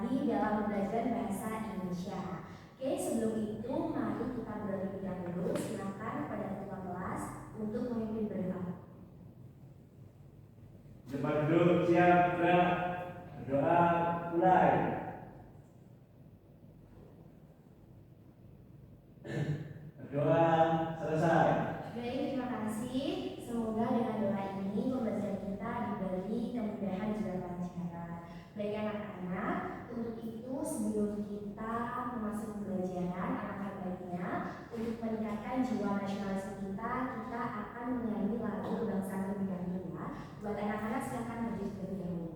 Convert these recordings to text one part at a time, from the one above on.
kembali dalam belajar bahasa Indonesia. Oke, sebelum itu mari kita berdoa dahulu. Silakan pada ketua kelas untuk memimpin berdoa. Cepat duduk, siap, gerak. Berdoa mulai. Berdoa selesai. Baik, terima kasih. Semoga dengan doa ini pembelajaran kita diberi kemudahan juga kelancaran. Baik anak-anak, untuk itu sebelum kita memasuki pembelajaran, alangkah baiknya untuk meningkatkan jiwa nasionalisme kita akan menyanyi lagu kebangsaan terlebih dahulu ya. Buat anak-anak silakan berdiri terlebih dahulu.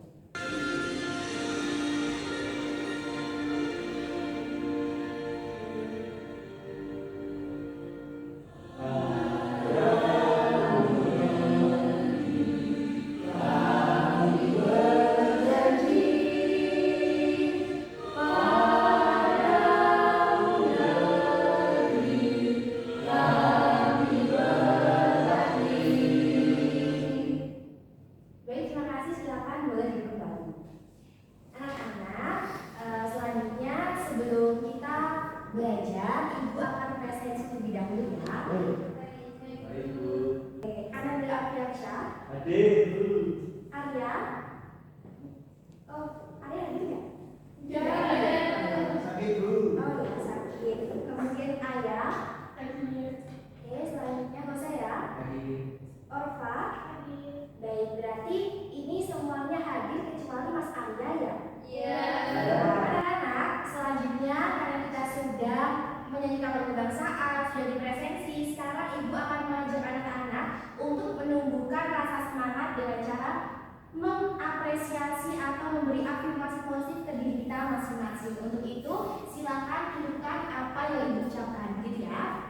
Untuk itu, silakan tunjukkan apa yang Ibu ucapkan, gitu ya.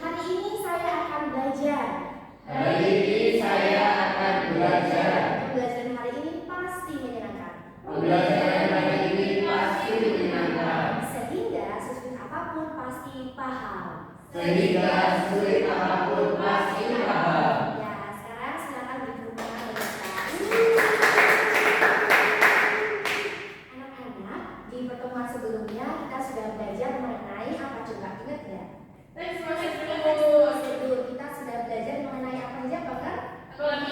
Hari ini saya akan belajar. Pembelajaran hari ini pasti menyenangkan. Sehingga sesulit apapun pasti paham. Ya, sekarang silakan duduk dengan di pertemuan sebelumnya kita sudah belajar mengenai apa coba, ingat ya? Prosedur. Kita sudah belajar mengenai apa aja, Pak? Tujuan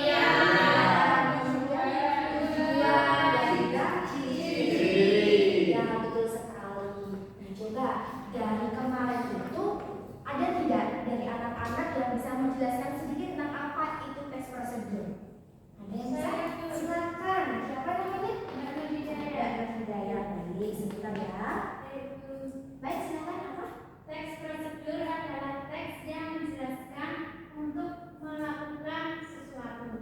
dan juga ciri-ciri. Ya, betul sekali. Nah, coba dari kemarin itu ada tidak dari anak-anak yang bisa menjelaskan sedikit tentang apa itu tes prosedur? Ada yang bisa? Silakan. Siapa namanya? Mbak Hidayah. Baik, sebentar ya. Baik, silakan apa? Teks prosedur adalah teks yang menjelaskan untuk melakukan sesuatu.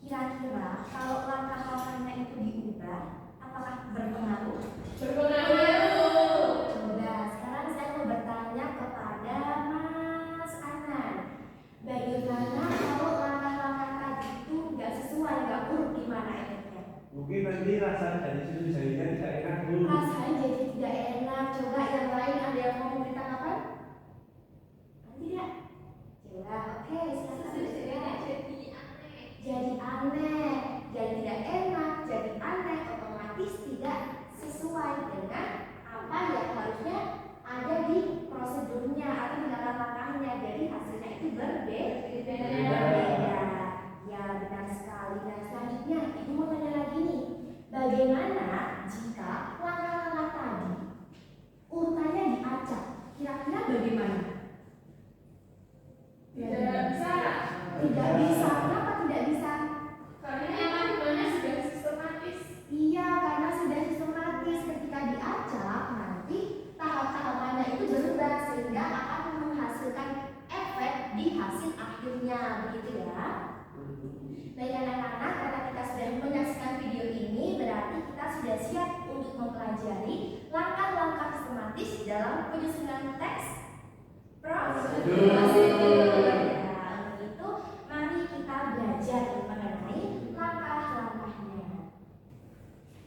Kira-kira kalau langkah-langkahnya itu diubah, apakah berpengaruh? Berpengaruh. Coba sekarang saya mau bertanya kepada Mas Anan. Bagaimana kalau langkah-langkah tadi itu nggak sesuai, nggak buruk, gimana efeknya? Mungkin nanti rasa dari susu jahitnya tidak enak Bu. Rasanya jadi tidak enak. Coba yang lain ada yang mau cerita apa? Tidak. Coba, oke, silakan. Jadi aneh, jadi tidak enak, jadi aneh, otomatis tidak sesuai dengan apa yang harusnya ada di prosedurnya atau di langkah-langkahnya. Jadi hasilnya itu berbeda. Ya benar sekali. Nah selanjutnya ibu mau tanya lagi nih, bagaimana jika langkah-langkah tadi urutannya diacak? Kira-kira bagaimana? Tidak bisa. Tidak bisa. Kenapa tidak bisa? Karena langkahnya sudah sistematis. Iya, karena sudah sistematis. Ketika diacak, nanti tahap-tahapannya itu berubah sehingga akan menghasilkan efek di hasil akhirnya, begitu ya. Baik anak-anak, karena kita sudah menyaksikan video ini, berarti kita sudah siap untuk mempelajari langkah-langkah sistematis dalam penyusunan teks prosedur. Ya, untuk itu mari kita belajar mengenai langkah-langkahnya.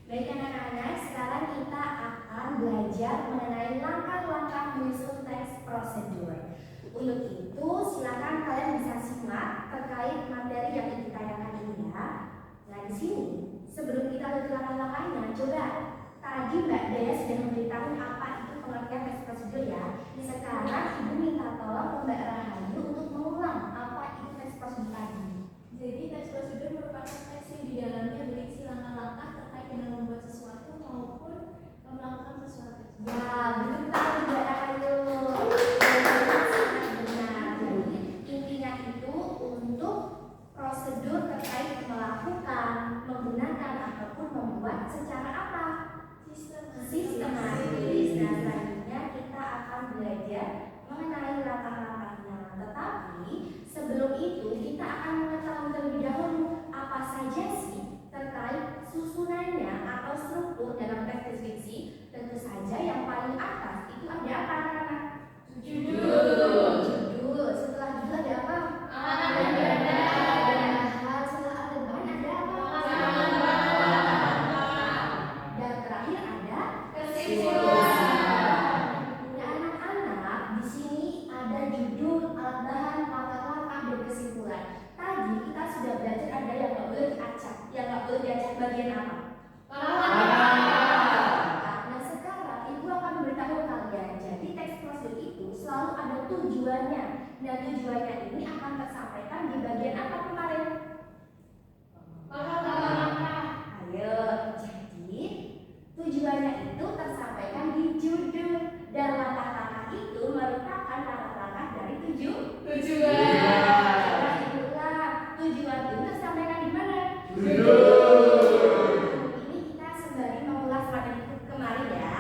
Baik anak-anak, sekarang kita akan belajar mengenai langkah-langkah menyusun teks prosedur. Untuk itu, silakan kalian bisa simak terkait materi yang ditanyakan ini ya. Nah di sini, sebelum kita lihat langkah-langkahnya, coba tadi Mbak Dea sudah memberitahu apa itu pengertian teks prosedur ya. Sekarang Ibu minta tolong Mbak Rahayu untuk mengulang apa itu teks prosedur tadi. Jadi teks prosedur merupakan teks yang di dalamnya berisi langkah-langkah terkait dengan membuat sesuatu maupun melakukan sesuatu. Ya, betul sekali Mbak Rahayu. Benar. Jadi intinya itu untuk prosedur terkait melakukan, menggunakan ataupun membuat secara apa? Sistematis. Nah selanjutnya kita akan belajar mengenai langkah-langkahnya. Tetapi sebelum itu kita akan mengetahui terlebih dahulu apa saja sih terkait susunannya atau struktur dalam teks deskripsi. Tentu saja yang paling atas itu ada apa anak-anak? Judul. Setelah judul ada apa? Setelah ada bahan ada apa? Dan terakhir ada kesimpulan. Nah, anak-anak di sini ada judul, alat bahan, langkah-langkah, dan kesimpulan. Tadi kita sudah belajar ada yang nggak boleh diacak. Yang nggak boleh diacak bagian apa? Nah sekarang ibu akan memberitahu kalian. Jadi teks prosedur itu selalu ada tujuannya. Nah tujuannya ini akan tersampaikan di bagian apa kemarin? Ayo, jadi tujuannya itu tersampaikan di judul dan langkah-langkah itu merupakan langkah-langkah dari Tujuan. Coba ibu ulang, tujuan itu tersampaikan di mana? Ini kita sembari mengulas materi kemarin ya.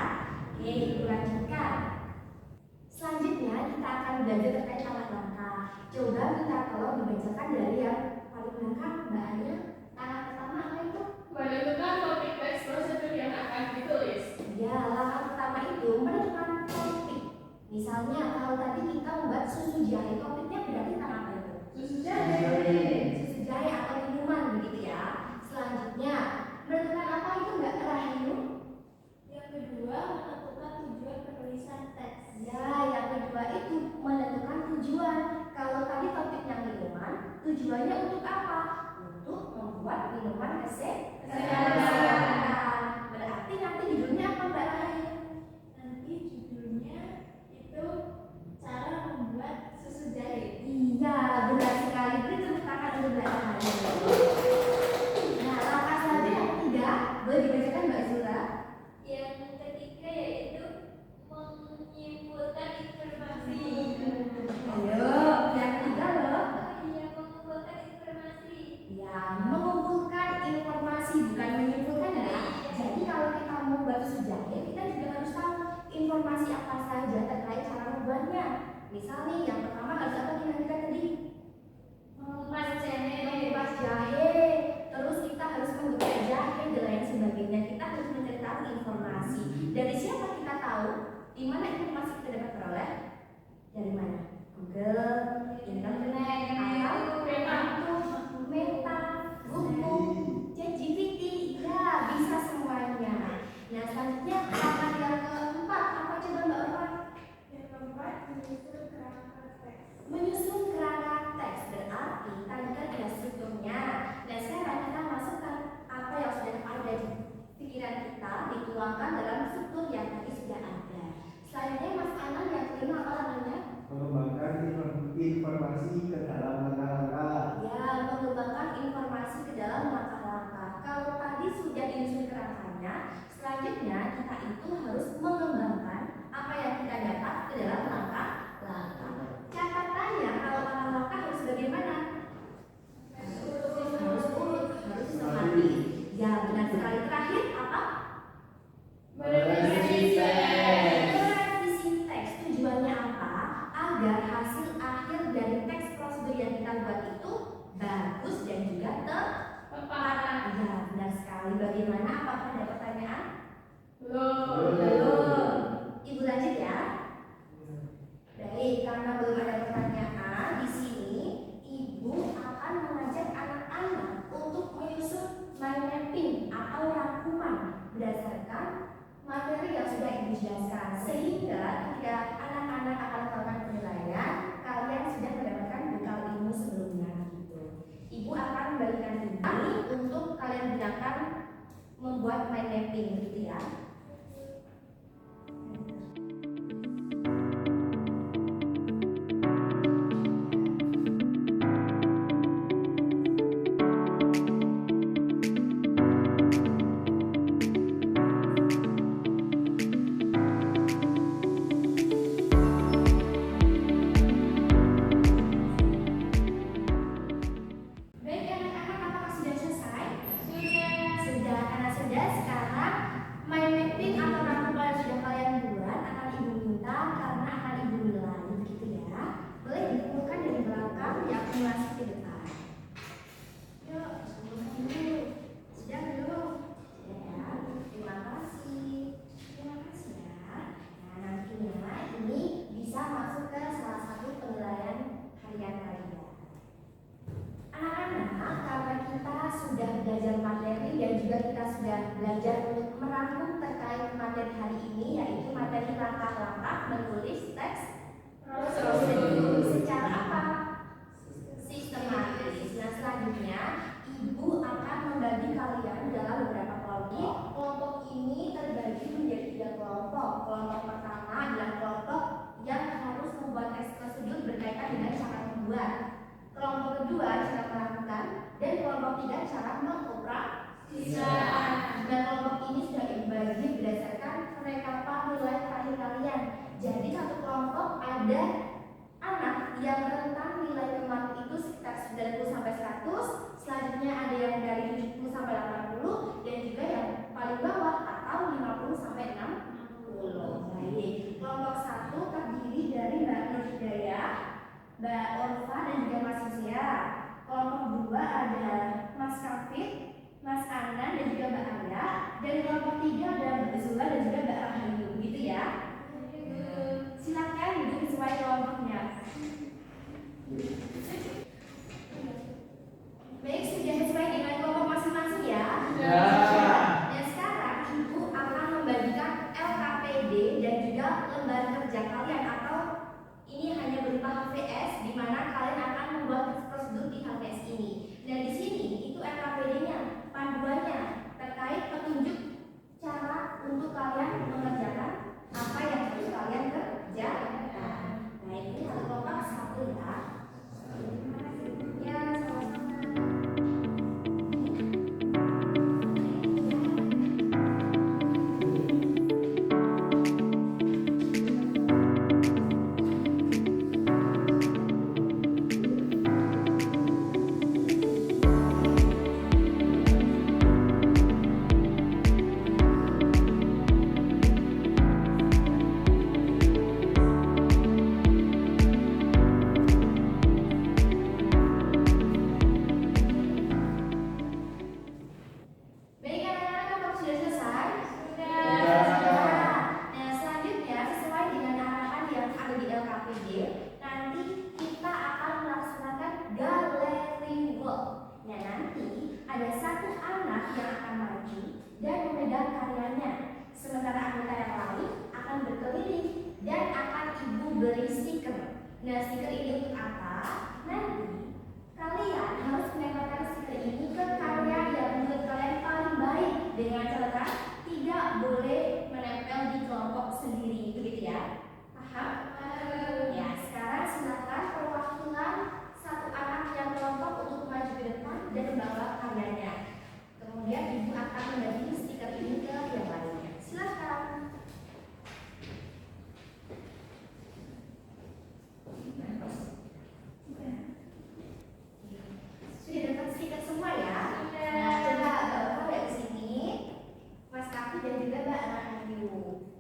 Oke, ibu lanjutkan. Selanjutnya kita akan belajar terkait langkah-langkah. Coba kita tolong dibacakan dari yang paling belakang, Mbak Anya. Langkah pertama apa itu? Menentukan topik teks prosedur yang akan ditulis. Ya, langkah pertama itu menentukan topik. Misalnya kalau tadi kita membuat susu jahe, topiknya berarti tentang apa itu? Susu Susu jahe atau minuman begitu ya. Selanjutnya menentukan apa itu Mbak Rahayu? Yang kedua, menentukan tujuan penulisan teks. Ya, yang kedua itu menentukan tujuan. Kalau tadi topiknya minuman, tujuannya untuk apa? Untuk Dari siapa kita tahu? Di mana informasi kita dapat peroleh? Dari mana? Google, internet, atau Meta, Google, ChatGPT, ya bisa semuanya. Nah selanjutnya langkah yang keempat apa coba Mbak Orfa? Yang keempat, menyusun kerangka teks. Menyusun kerangka teks berarti tadi kan ada strukturnya. Nah sekarang kita masukkan apa yang sudah ada di pikiran kita dituangkan dalam struktur yang tadi sudah ada. Selanjutnya Mas Anand yang kelima apa namanya? Mengembangkan informasi ke dalam langkah-langkah. Ya, mengembangkan informasi ke dalam langkah-langkah. Kalau tadi sudah disusun kerangkanya, selanjutnya kita itu harus mengembangkan apa yang kita dapat ke dalam langkah-langkah. Catatannya kalau langkah-langkah harus bagaimana? Harus urut, harus sistematis. Ya, benar sekali. Terakhir apa? Merevisi teks. Merevisi teks tujuannya apa? Agar hasil akhir dari teks prosedur yang kita buat itu bagus dan juga tepat. Ya, benar sekali. Bagaimana? Apakah ada pertanyaan? Belum. Ibu lanjut ya. Baik, karena belum ada pertanyaan di sini, Ibu akan mengajak anak-anak untuk menyusun mind mapping atau rangkuman berdasarkan materi yang sudah Ibu jelaskan, sehingga ketika anak-anak akan melakukan penilaian, kalian sudah mendapatkan bekal ilmu sebelumnya gitu. Ibu akan memberikan ini untuk kalian gunakan membuat mind mapping gitu ya. Baik anak-anak, apakah sudah selesai? Sudah, karena sudah sekarang mind mapping atau rangkuman yang sudah kalian buat akan Ibu minta karena akan Ibu nilai begitu ya. Boleh dikumpulkan dari belakang diakumulasi ke depan. Yuk, dulu. Sudah belum? Sudah ya. Terima kasih. Terima kasih ya. Nah nantinya ini bisa masuk ke salah satu penilaian harian kalian. Anak-anak, karena kita sudah belajar materi dan juga kita sudah belajar untuk merangkum terkait materi hari ini, yaitu materi langkah-langkah menulis teks prosedur secara apa? Sistematis. Nah selanjutnya Ibu akan membagi kalian dalam beberapa kelompok. Kelompok ini terbagi menjadi 3 kelompok. Kelompok pertama adalah kelompok yang harus membuat teks prosedur berkaitan dengan cara membuat. Kelompok kedua cara melakukan, dan kelompok 3 cara mengoperasikan. Dan kelompok ini sudah dibagi berdasarkan rekapan nilai terakhir kalian. Jadi satu kelompok ada anak yang rentang nilai kemarin itu sekitar 90 sampai 100, selanjutnya ada yang dari 70 sampai 80, dan juga yang paling bawah atau 50 sampai 60. Baik. Kelompok 1 terdiri dari Mbak Nur Hidayah, Mbak Orfa dan juga Mas Usia. Kelompok 2 ada Mas Kafit, Mas Anan dan juga Mbak Aya. Dan kelompok 3 ada Mbak Zula dan juga Mbak Rahayu. Begitu ya. Silakan duduk sesuai kelompoknya. Baik, sudah sesuai dengan kelompok masing-masing ya. Dan sekarang Ibu akan membagikan LKPD dan juga lembar kerja kalian atau ini hanya berupa HVS di mana kalian akan membuat prosedur di HVS ini. Dan di sini itu LKPD-nya, panduannya terkait petunjuk cara untuk kalian mengerjakan apa yang harus kalian kerjakan. Nah ini satu kelompok 1 ya.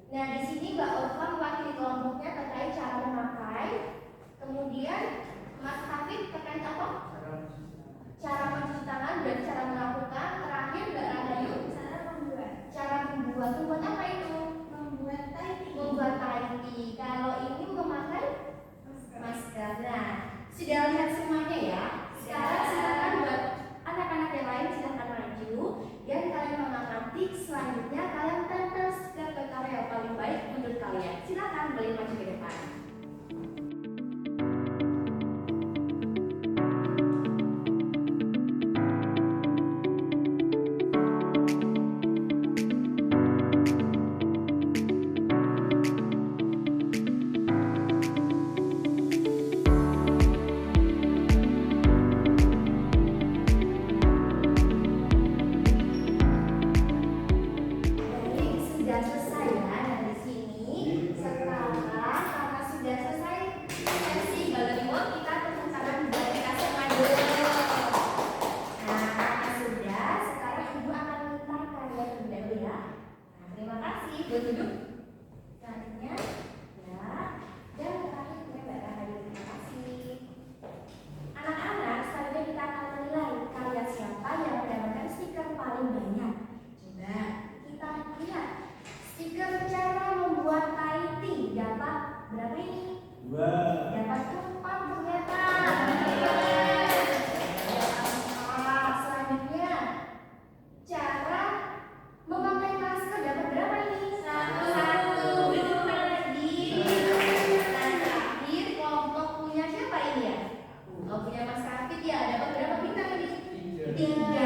Nah, di sini Mbak Ulfa mewakili kelompoknya terkait cara memakai. Kemudian Mas Hafid terkait apa? Cara mencuci tangan dan cara melakukan. Terakhir Mbak Rahayu cara membuat. Membuat apa itu? Membuat tie. Membuat tie. Kalau ini memakai masker. Nah, sudah lihat semuanya ya. Sekarang silakan buat anak-anak yang lain silakan maju dan kalian mengamati. Selanjutnya kalian tempel stiker ke karya yang paling baik menurut kalian. Silakan boleh maju ke depan. Sudah selesai ya dari sini. Sekarang karena sudah selesai sesi balon walk, kita tepuk tangan buat kasih maju. Nah, karena sudah, sekarang ibu akan minta kalian terlebih dahulu ya. Nah, terima kasih. Duduk. Selanjutnya, ya. Dan terakhir Mbak Rahayu, terima kasih. Anak-anak, selanjutnya kita akan menilai karya siapa yang mendapatkan stiker paling banyak. Coba kita lihat. Stiker cara membuat tie dapat berapa ini? 2. Dapat 4 ternyata. Selanjutnya cara memakai masker dapat berapa ini? 1. Betul lagi. Dan terakhir kelompok punya siapa ini ya? Kelompok punya Mas Hafid ya, dapat berapa bintang ini? 3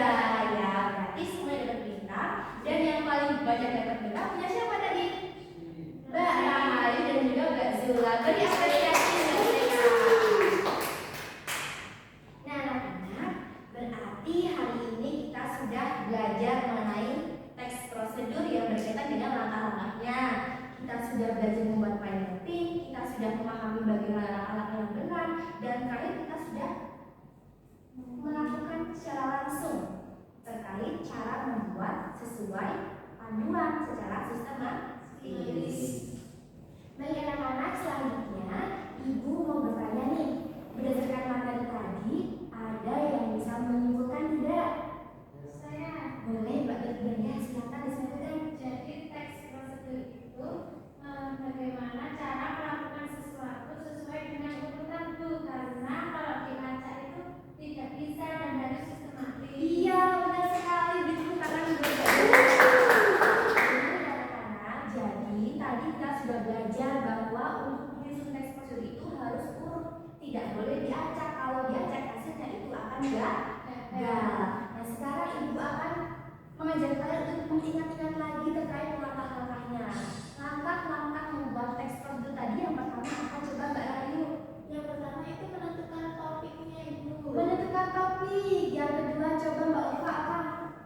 ya, berarti semua dapat bintang. Dan yang paling banyak dapat bintang punya siapa tadi? Mbak Rahayu dan juga Mbak Zula. Beri apresiasi buat mereka. Nah, anak-anak, berarti hari ini kita sudah belajar mengenai teks prosedur yang berkaitan dengan langkah-langkahnya. Kita sudah belajar membuat mapping, kita sudah memahami bagaimana langkah-langkah yang benar, dan terakhir kita sudah melakukan secara langsung terkait cara membuat sesuai panduan secara sistematis. Baik anak-anak, selanjutnya ibu mau bertanya nih, berdasarkan materi tadi ada yang bisa menyimpulkan tidak? Saya. Boleh Mbak Berdia, silakan disebutkan. Jadi teks prosedur itu bagaimana cara melakukan sesuatu sesuai dengan urutan Bu, karena kalau dilacak itu tidak bisa dan harus sistematis. Iya, benar sekali. Beri tangan buat Mbak. Jadi tadi kita sudah belajar bahwa untuk menyusun teks prosedur itu harus urut, tidak boleh diacak. Kalau diacak hasilnya itu akan gagal. Nah, sekarang ibu akan mengajar kalian untuk mengingat-ingat lagi terkait langkah-langkahnya. Langkah-langkah membuat teks prosedur tadi yang pertama apa? Coba Mbak Rahayu. Yang pertama itu menentukan topiknya Ibu. Menentukan topik. Yang kedua coba Mbak Ulfa apa?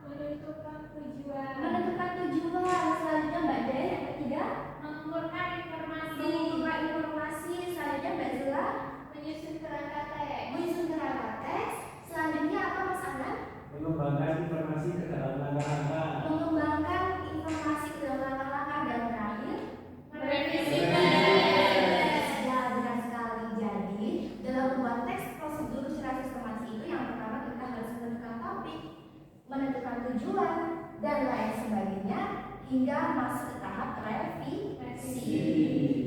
Menentukan tujuan. Menentukan tujuan. Selanjutnya Mbak Dea yang ketiga Mengumpulkan informasi. mengumpulkan informasi. Selanjutnya Mbak Zula Menyusun kerangka teks. menyusun kerangka teks. Selanjutnya apa Mas Anan? Mengembangkan informasi ke dalam langkah-langkah. Mengembangkan informasi ke dalam langkah-langkah. Dan terakhir Merevisi teks. Ya, benar sekali. Jadi dalam membuat teks prosedur secara sistematis itu yang pertama kita harus menentukan topik, menentukan tujuan dan lain sebagainya hingga masuk ke tahap revisi.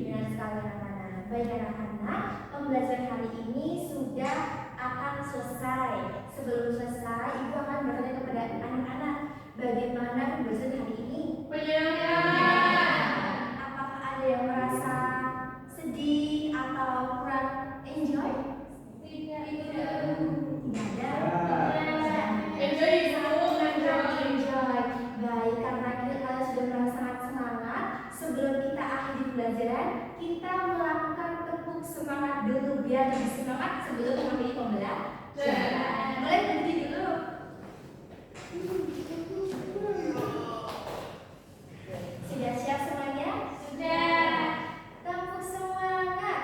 Benar sekali anak-anak. Baik anak-anak, pembelajaran hari ini sudah akan selesai. Sebelum selesai, ibu akan bertanya kepada anak-anak, bagaimana pembelajaran hari ini? Apakah ada yang merasa sedih atau kurang enjoy? Tidak. Tidak ada. Enjoy dulu. Enjoy. Baik, karena kalian sudah merasa sangat semangat. Sebelum kita akhiri pembelajaran, kita melakukan tepuk semangat dulu biar lebih semangat sebelum mengakhiri pembelajaran. Boleh berdiri dulu. Sudah siap semuanya? Sudah. Tepuk semangat.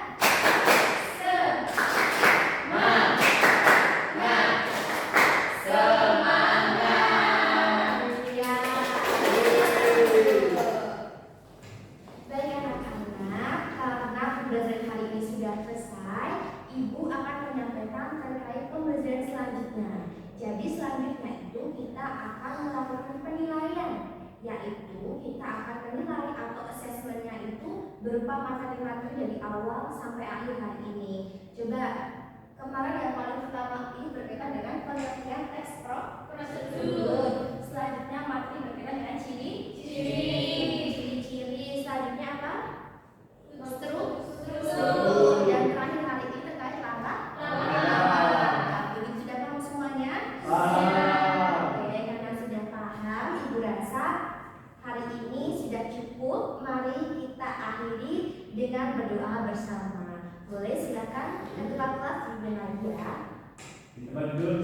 kita akan melakukan penilaian, yaitu kita akan menilai atau asesmennya itu berupa materi-materi dari awal sampai akhir hari ini. Coba kemarin yang paling pertama ini berkaitan dengan pengertian teks prosedur. Selanjutnya materi berkaitan dengan ciri-ciri. Selanjutnya apa? Struktur. Dan terakhir hari ini terkait lambang. Begitu sudah paham semuanya? Oke, karena sudah paham, Ibu rasa hari ini sudah cukup. Mari kita akhiri dengan berdoa bersama. Boleh silakan, nanti kelas lebih lagi ya. Di tempat duduk.